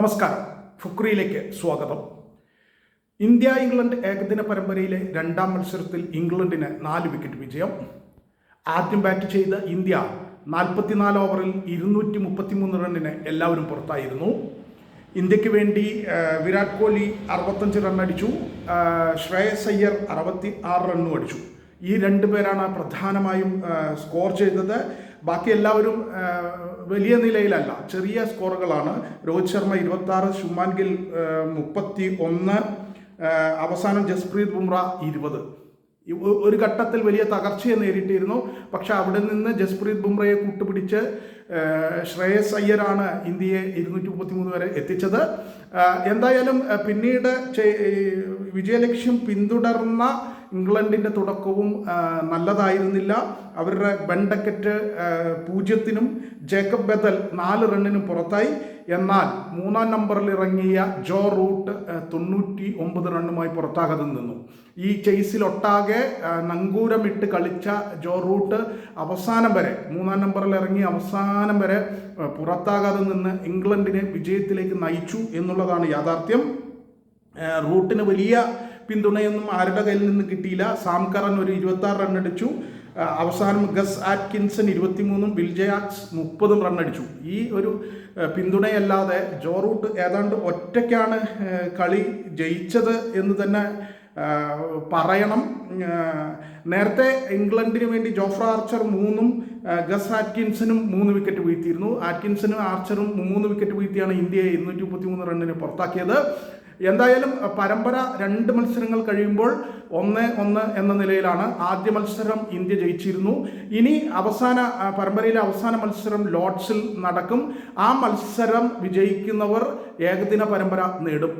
നമസ്കാരം, ഫുക്രിയിലേക്ക് സ്വാഗതം. India England ഏകദിന പരമ്പരയിലെ രണ്ടാം മത്സരത്തിൽ ഇംഗ്ലണ്ടിന് 4 വിക്കറ്റ് വിജയം. ആദ്യം ബാറ്റ് ചെയ്ത ഇന്ത്യ 44 ഓവറിൽ 233 റണ്ണിന് എല്ലാവരും പുറത്തായിരുന്നു. ഇന്ത്യക്ക് വേണ്ടി വിരാട് കോഹ്ലി 65 റൺ അടിച്ചു, ശ്രേയസ് അയ്യർ 66 റണ്ണും അടിച്ചു. ഈ രണ്ടുപേരാണ് പ്രധാനമായും സ്കോർ ചെയ്തത്. ബാക്കി എല്ലാവരും വലിയ നിലയിലല്ല, ചെറിയ സ്കോറുകളാണ്. രോഹിത് ശർമ്മ 26, ശുഭ്മാൻ ഗിൽ 31, അവസാനം ജസ്പ്രീത് ബുംറ 20. ഒരു ഘട്ടത്തിൽ വലിയ തകർച്ചയെ നേരിട്ടിരുന്നു. പക്ഷെ അവിടെ നിന്ന് ജസ്പ്രീത് ബുംറയെ കൂട്ടുപിടിച്ച് ശ്രേയസ് അയ്യരാണ് ഇന്ത്യയെ 233 വരെ എത്തിച്ചത്. എന്തായാലും പിന്നീട് വിജയലക്ഷ്യം പിന്തുടർന്ന ഇംഗ്ലണ്ടിൻ്റെ തുടക്കവും നല്ലതായിരുന്നില്ല. അവരുടെ ബെൻഡക്കറ്റ് 0-നും ജേക്കബ് ബെതൽ 4 റണ്ണിനും പുറത്തായി. എന്നാൽ 3-ാം നമ്പറിൽ ഇറങ്ങിയ ജോ റൂട്ട് 99 റണ്ണുമായി പുറത്താകാതെ നിന്നു. ഈ ചേസിലൊട്ടാകെ നങ്കൂരമിട്ട് കളിച്ച ജോ റൂട്ട് അവസാനം വരെ 3-ാം നമ്പറിൽ ഇറങ്ങി അവസാനം വരെ പുറത്താകാതെ നിന്ന് ഇംഗ്ലണ്ടിനെ വിജയത്തിലേക്ക് നയിച്ചു എന്നുള്ളതാണ് യാഥാർത്ഥ്യം. റൂട്ടിന് വലിയ പിന്തുണയൊന്നും ആരുടെ കയ്യിൽ നിന്നും കിട്ടിയില്ല. സാം കറൻ ഒരു 26 റൺ അടിച്ചു. അവസാനം ഗസ് ആറ്റ്കിൻസൺ 23-ഉം വിൽ ജയാക്സ് 30 റൺ അടിച്ചു. ഈ ഒരു പിന്തുണയല്ലാതെ ജോ റൂട്ട് ഏതാണ്ട് ഒറ്റയ്ക്കാണ് കളി ജയിച്ചത് എന്ന് തന്നെ പറയണം. നേരത്തെ ഇംഗ്ലണ്ടിന് വേണ്ടി ജോഫ്ര ആർച്ചർ 3-ഉം ഗസ് ആറ്റ്കിൻസനും 3 വിക്കറ്റ് വീഴ്ത്തിയിരുന്നു. ആറ്റ്കിൻസനും ആർച്ചറും 3 വിക്കറ്റ് വീഴ്ത്തിയാണ് ഇന്ത്യയെ 233 റണ്ണിന് പുറത്താക്കിയത്. എന്തായാലും പരമ്പര 2 മത്സരങ്ങൾ കഴിയുമ്പോൾ 1-1 എന്ന നിലയിലാണ്. ആദ്യ മത്സരം ഇന്ത്യ ജയിച്ചിരുന്നു. ഇനി പരമ്പരയിലെ അവസാന മത്സരം ലോർഡ്സിൽ നടക്കും. ആ മത്സരം വിജയിക്കുന്നവർ ഏകദിന പരമ്പര നേടും.